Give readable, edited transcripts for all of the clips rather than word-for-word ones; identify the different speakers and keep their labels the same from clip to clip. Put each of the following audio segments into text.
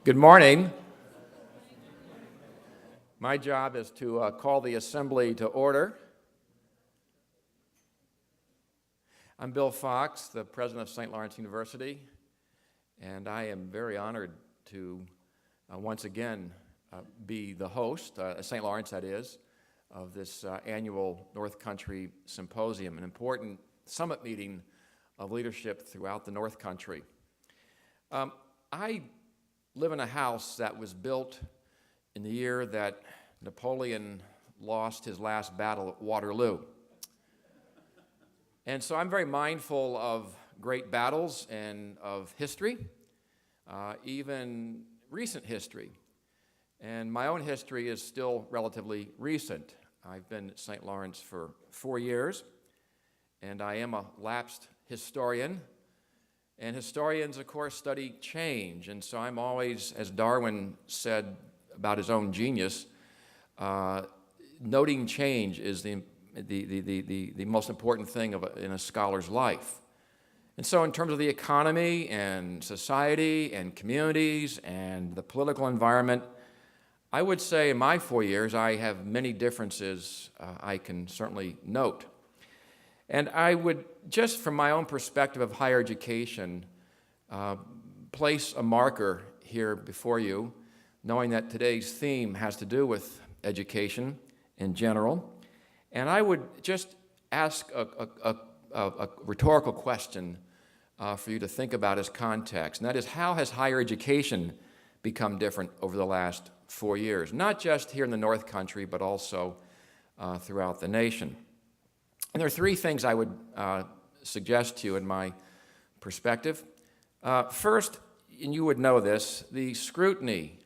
Speaker 1: Good morning. My job is to call the assembly to order. I'm Bill Fox, the president of St. Lawrence University, and I am very honored to once again be the host, St. Lawrence that is, of this annual North Country Symposium, an important summit meeting of leadership throughout the North Country. I live in a house that was built in the year that Napoleon lost his last battle at Waterloo. And so I'm very mindful of great battles and of history, even recent history. And my own history is still relatively recent. I've been at St. Lawrence for 4 years, and I am a lapsed historian. And historians, of course, study change, and so I'm always, as Darwin said about his own genius, noting change is the most important thing in a scholar's life. And so in terms of the economy and society and communities and the political environment, I would say in my 4 years I have many differences I can certainly note. And I would, just from my own perspective of higher education, place a marker here before you, knowing that today's theme has to do with education in general. And I would just ask a rhetorical question for you to think about as context, and that is, how has higher education become different over the last 4 years? Not just here in the North Country, but also throughout the nation. And there are three things I would suggest to you in my perspective. First, and you would know this, the scrutiny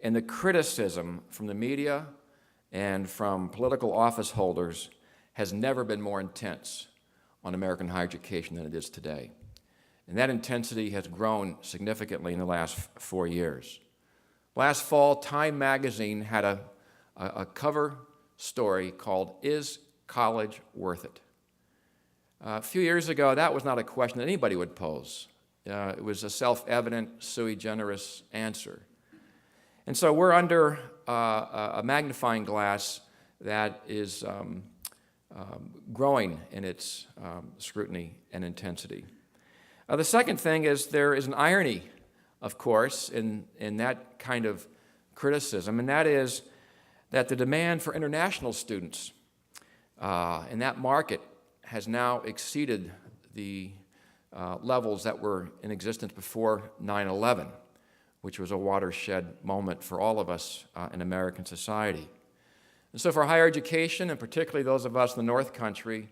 Speaker 1: and the criticism from the media and from political office holders has never been more intense on American higher education than it is today. And that intensity has grown significantly in the last 4 years. Last fall, Time magazine had a cover story called, "Is College Worth It?" A few years ago, that was not a question that anybody would pose. It was a self-evident, sui generis answer. And so we're under a magnifying glass that is growing in its scrutiny and intensity. The second thing is there is an irony, of course, in that kind of criticism, and that is that the demand for international students and that market has now exceeded the levels that were in existence before 9/11, which was a watershed moment for all of us in American society. And so for higher education, and particularly those of us in the North Country,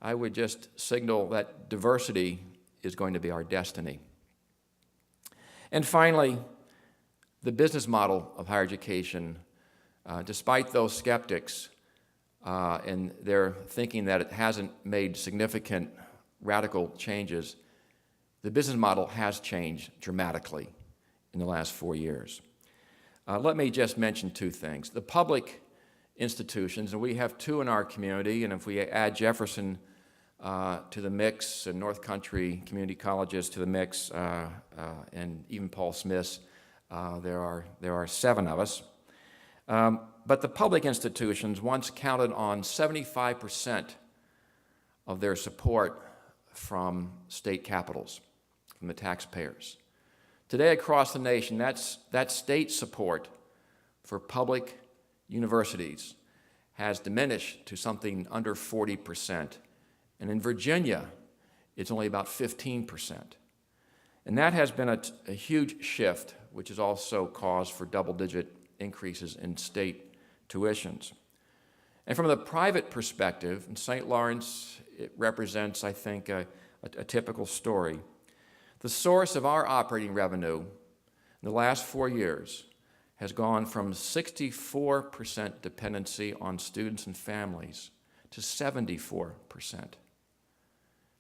Speaker 1: I would just signal that diversity is going to be our destiny. And finally, the business model of higher education, despite those skeptics, and they're thinking that it hasn't made significant radical changes, the business model has changed dramatically in the last 4 years. Let me just mention two things. The public institutions, and we have two in our community, and if we add Jefferson to the mix and North Country Community Colleges to the mix, and even Paul Smith's, there are 7 of us. But the public institutions once counted on 75% of their support from state capitals, from the taxpayers. Today across the nation, that state support for public universities has diminished to something under 40%. And in Virginia, it's only about 15%. And that has been a huge shift, which has also caused for double-digit increases in state tuitions. And from the private perspective, in St. Lawrence, it represents, I think, a typical story. The source of our operating revenue in the last 4 years has gone from 64% dependency on students and families to 74%.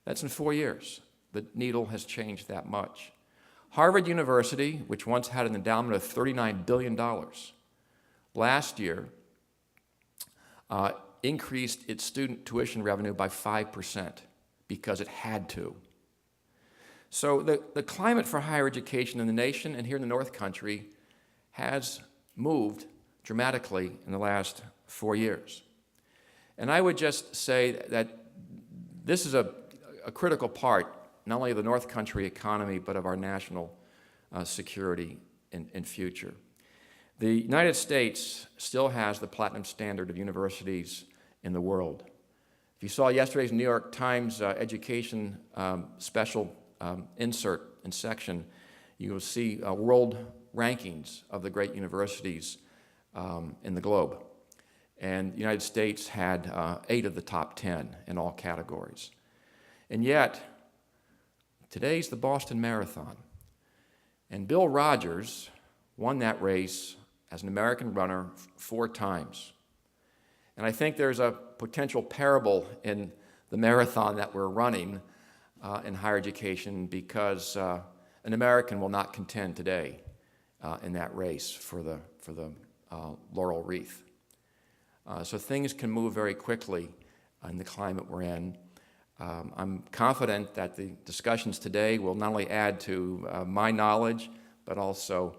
Speaker 1: That's in 4 years. The needle has changed that much. Harvard University, which once had an endowment of $39 billion, last year increased its student tuition revenue by 5% because it had to. So the climate for higher education in the nation and here in the North Country has moved dramatically in the last 4 years. And I would just say that this is a critical part, not only of the North Country economy, but of our national security and future. The United States still has the platinum standard of universities in the world. If you saw yesterday's New York Times education special insert and section, you will see world rankings of the great universities in the globe. And the United States had 8 of the top 10 in all categories. And yet, today's the Boston Marathon. And Bill Rogers won that race as an American runner 4 times. And I think there's a potential parable in the marathon that we're running in higher education, because an American will not contend today in that race for the laurel wreath. So things can move very quickly in the climate we're in. I'm confident that the discussions today will not only add to my knowledge, but also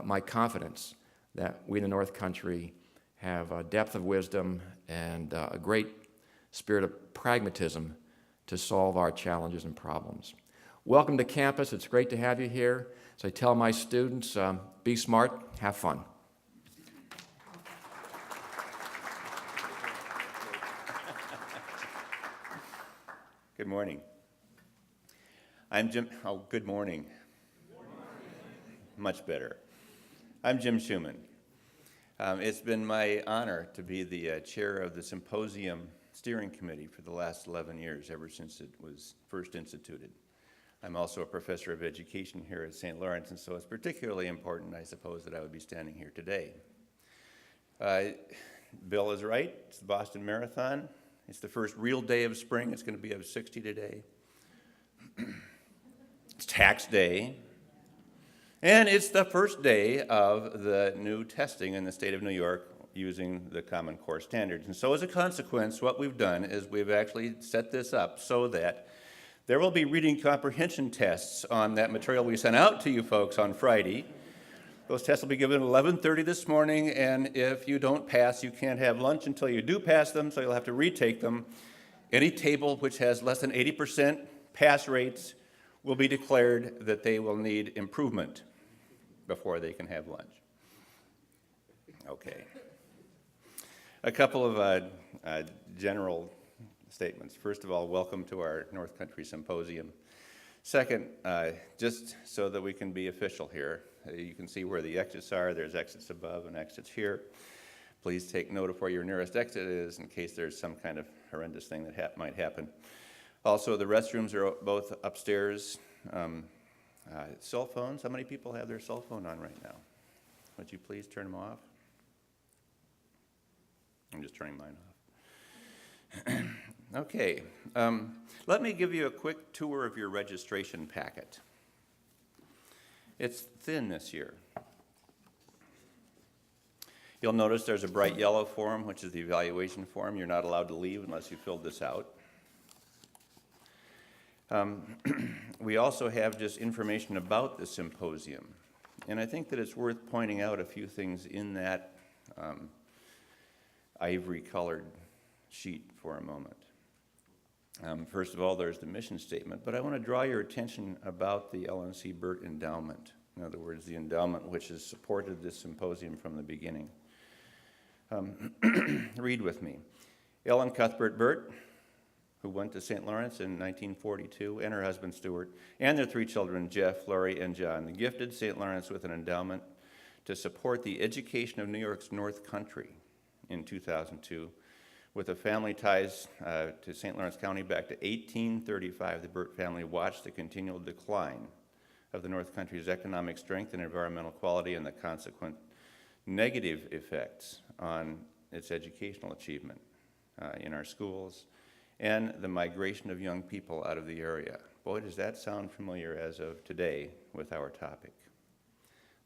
Speaker 1: my confidence that we in the North Country have a depth of wisdom and a great spirit of pragmatism to solve our challenges and problems. Welcome to campus. It's great to have you here. As I tell my students, be smart, have fun.
Speaker 2: Good morning. I'm Jim. Oh, good morning. Much better. I'm Jim Shuman. It's been my honor to be the chair of the Symposium Steering Committee for the last 11 years, ever since it was first instituted. I'm also a professor of education here at St. Lawrence, and so it's particularly important, I suppose, that I would be standing here today. Bill is right. It's the Boston Marathon. It's the first real day of spring. It's going to be of 60 today. It's tax day. And it's the first day of the new testing in the state of New York using the Common Core standards. And so as a consequence, what we've done is we've actually set this up so that there will be reading comprehension tests on that material we sent out to you folks on Friday. Those tests will be given at 11:30 this morning, and if you don't pass, you can't have lunch until you do pass them, so you'll have to retake them. Any table which has less than 80% pass rates will be declared that they will need improvement before they can have lunch. Okay. A couple of general statements. First of all, welcome to our North Country Symposium. Second, just so that we can be official here, you can see where the exits are. There's exits above and exits here. Please take note of where your nearest exit is in case there's some kind of horrendous thing that might happen. Also, the restrooms are both upstairs. Cell phones, how many people have their cell phone on right now? Would you please turn them off? I'm just turning mine off. Okay, let me give you a quick tour of your registration packet. It's thin this year. You'll notice there's a bright yellow form, which is the evaluation form. You're not allowed to leave unless you filled this out. We also have just information about the symposium. And I think that it's worth pointing out a few things in that ivory-colored sheet for a moment. First of all, there's the mission statement, but I want to draw your attention about the LNC Burt Endowment. In other words, the endowment which has supported this symposium from the beginning. Read with me. Ellen Cuthbert Burt, who went to St. Lawrence in 1942, and her husband Stuart, and their 3 children, Jeff, Laurie, and John, gifted St. Lawrence with an endowment to support the education of New York's North Country in 2002, with the family ties to St. Lawrence County back to 1835. The Burt family watched the continual decline of the North Country's economic strength and environmental quality and the consequent negative effects on its educational achievement in our schools, and the migration of young people out of the area. Boy, does that sound familiar as of today with our topic.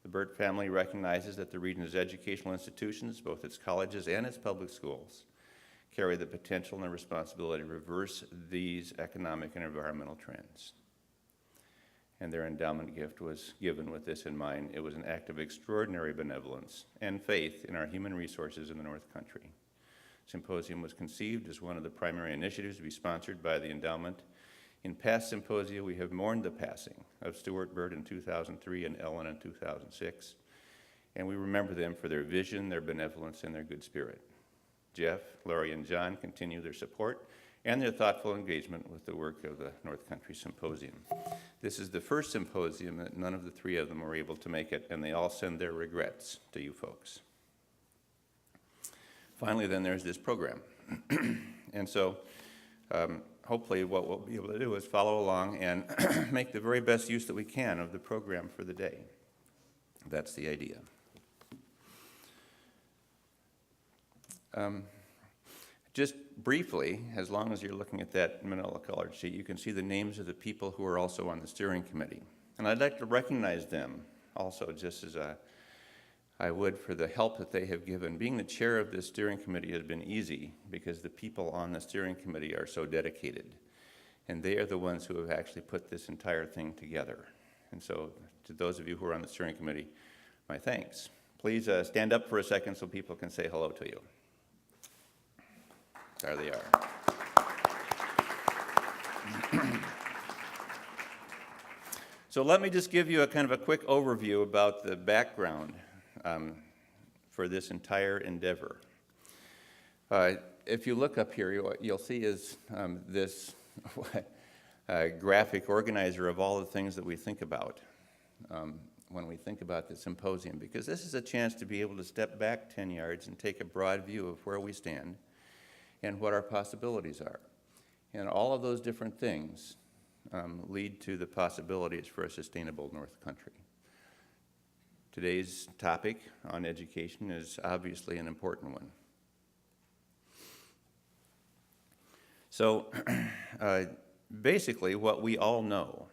Speaker 2: The Burt family recognizes that the region's educational institutions, both its colleges and its public schools, carry the potential and the responsibility to reverse these economic and environmental trends. and their endowment gift was given with this in mind. It was an act of extraordinary benevolence and faith in our human resources in the North Country. Symposium was conceived as one of the primary initiatives to be sponsored by the endowment. In past symposia, we have mourned the passing of Stuart Bird in 2003 and Ellen in 2006, and we remember them for their vision, their benevolence, and their good spirit. Jeff, Laurie, and John continue their support and their thoughtful engagement with the work of the North Country Symposium. This is the first symposium that none of the three of them were able to make it, and they all send their regrets to you folks. Finally, then, there's this program. And so, hopefully what we'll be able to do is follow along and make the very best use that we can of the program for the day. That's the idea. Just briefly, as long as you're looking at that manila colored sheet, you can see the names of the people who are also on the steering committee. And I'd like to recognize them also, just as I would for the help that they have given. Being the chair of this steering committee has been easy because the people on the steering committee are so dedicated. And they are the ones who have actually put this entire thing together. And so to those of you who are on the steering committee, my thanks. Please stand up for a second so people can say hello to you. There they are. So let me just give you a kind of a quick overview about the background for this entire endeavor. If you look up here, you'll see is this graphic organizer of all the things that we think about when we think about the symposium, because this is a chance to be able to step back 10 yards and take a broad view of where we stand and what our possibilities are. And all of those different things lead to the possibilities for a sustainable North Country. Today's topic on education is obviously an important one. So basically what we all know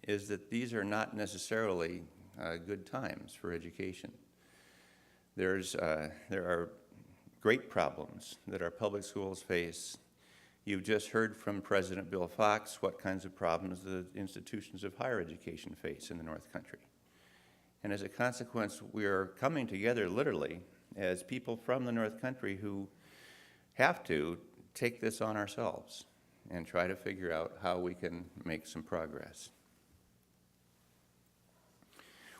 Speaker 2: is that these are not necessarily good times for education. There are great problems that our public schools face. You've just heard from President Bill Fox what kinds of problems the institutions of higher education face in the North Country. And as a consequence, we are coming together literally as people from the North Country who have to take this on ourselves and try to figure out how we can make some progress.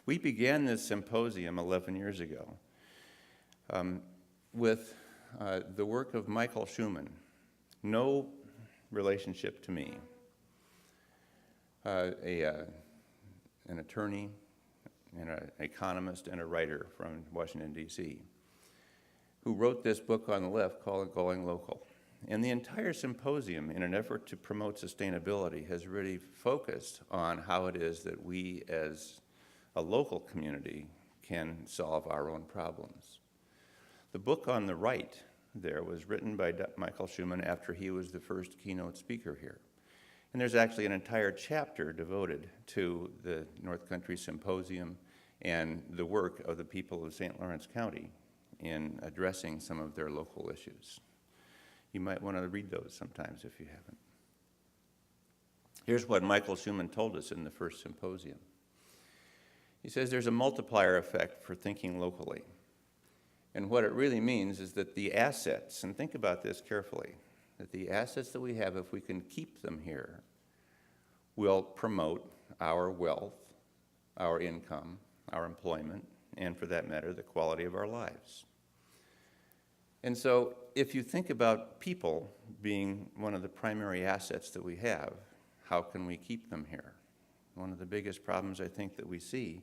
Speaker 2: We began this symposium 11 years ago with the work of Michael Shuman. No relationship to me. An attorney, and an economist, and a writer from Washington, D.C., who wrote this book on the left called Going Local. And the entire symposium, in an effort to promote sustainability, has really focused on how it is that we as a local community can solve our own problems. The book on the right there was written by Michael Shuman after he was the first keynote speaker here. And there's actually an entire chapter devoted to the North Country Symposium and the work of the people of St. Lawrence County in addressing some of their local issues. You might want to read those sometimes if you haven't. Here's what Michael Shuman told us in the first symposium. He says there's a multiplier effect for thinking locally. And what it really means is that the assets, and think about this carefully, that the assets that we have, if we can keep them here, will promote our wealth, our income, our employment, and for that matter, the quality of our lives. And so if you think about people being one of the primary assets that we have, how can we keep them here? One of the biggest problems I think that we see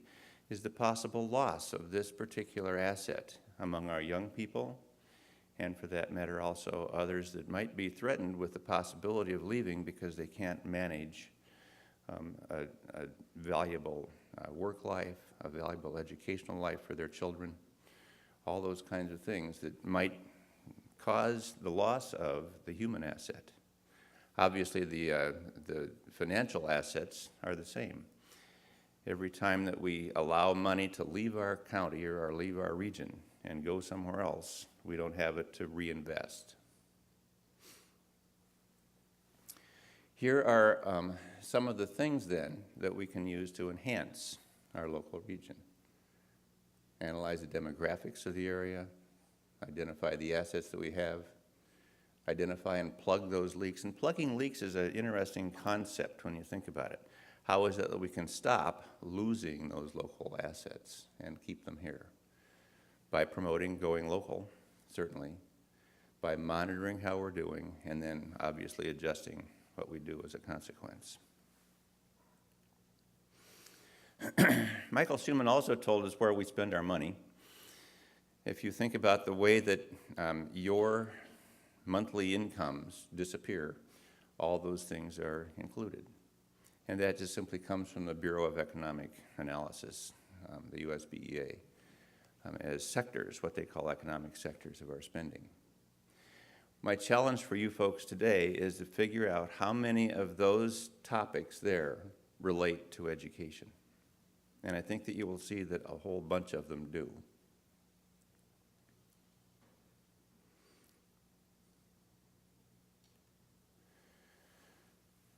Speaker 2: is the possible loss of this particular asset among our young people, and for that matter also others that might be threatened with the possibility of leaving because they can't manage a valuable work life, a valuable educational life for their children, all those kinds of things that might cause the loss of the human asset. Obviously, the financial assets are the same. Every time that we allow money to leave our county or leave our region and go somewhere else, we don't have it to reinvest. Here are some of the things then that we can use to enhance our local region. Analyze the demographics of the area, identify the assets that we have, identify and plug those leaks. And plugging leaks is an interesting concept when you think about it. How is it that we can stop losing those local assets and keep them here? By promoting going local, certainly, by monitoring how we're doing, and then obviously adjusting what we do as a consequence. Michael Shuman also told us where we spend our money. If you think about the way that your monthly incomes disappear, all those things are included. And that just simply comes from the Bureau of Economic Analysis, the USBEA, as sectors, what they call economic sectors of our spending. My challenge for you folks today is to figure out how many of those topics there relate to education. And I think that you will see that a whole bunch of them do.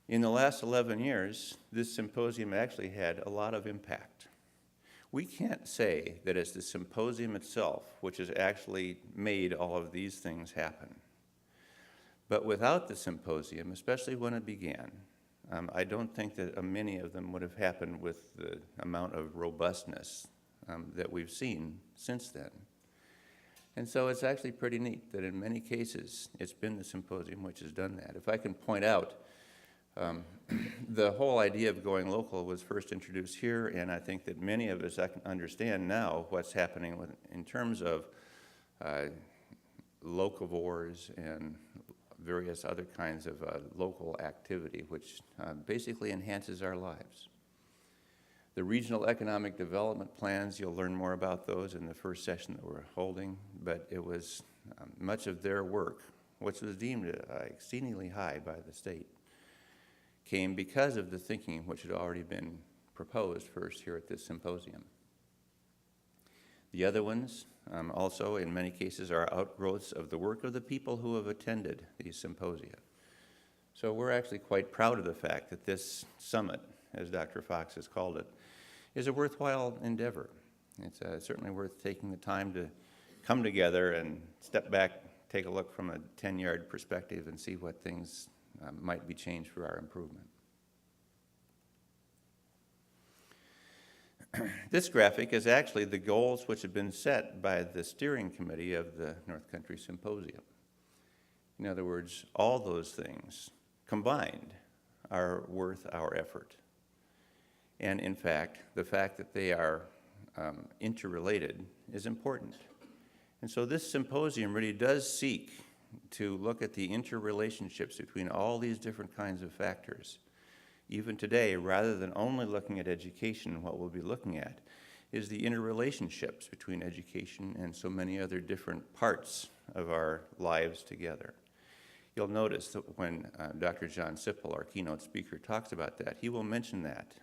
Speaker 2: In the last 11 years, this symposium actually had a lot of impact. We can't say that it's the symposium itself which has actually made all of these things happen. But without the symposium, especially when it began, I don't think that many of them would have happened with the amount of robustness that we've seen since then. And so it's actually pretty neat that in many cases it's been the symposium which has done that. If I can point out, the whole idea of going local was first introduced here, and I think that many of us understand now what's happening in terms of locavores and various other kinds of local activity, which basically enhances our lives. The regional economic development plans, you'll learn more about those in the first session that we're holding, but it was much of their work, which was deemed exceedingly high by the state, came because of the thinking which had already been proposed first here at this symposium. The other ones also, in many cases, are outgrowths of the work of the people who have attended these symposia. So we're actually quite proud of the fact that this summit, as Dr. Fox has called it, is a worthwhile endeavor. It's certainly worth taking the time to come together and step back, take a look from a 10-yard perspective and see what things might be changed for our improvement. This graphic is actually the goals which have been set by the steering committee of the North Country Symposium. In other words, all those things combined are worth our effort. And in fact, the fact that they are interrelated is important. And so this symposium really does seek to look at the interrelationships between all these different kinds of factors. Even today, rather than only looking at education, what we'll be looking at is the interrelationships between education and so many other different parts of our lives together. You'll notice that when Dr. John Sipple, our keynote speaker, talks about that, he will mention that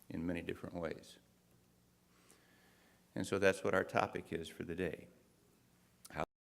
Speaker 2: in many different ways. And so that's what our topic is for the day.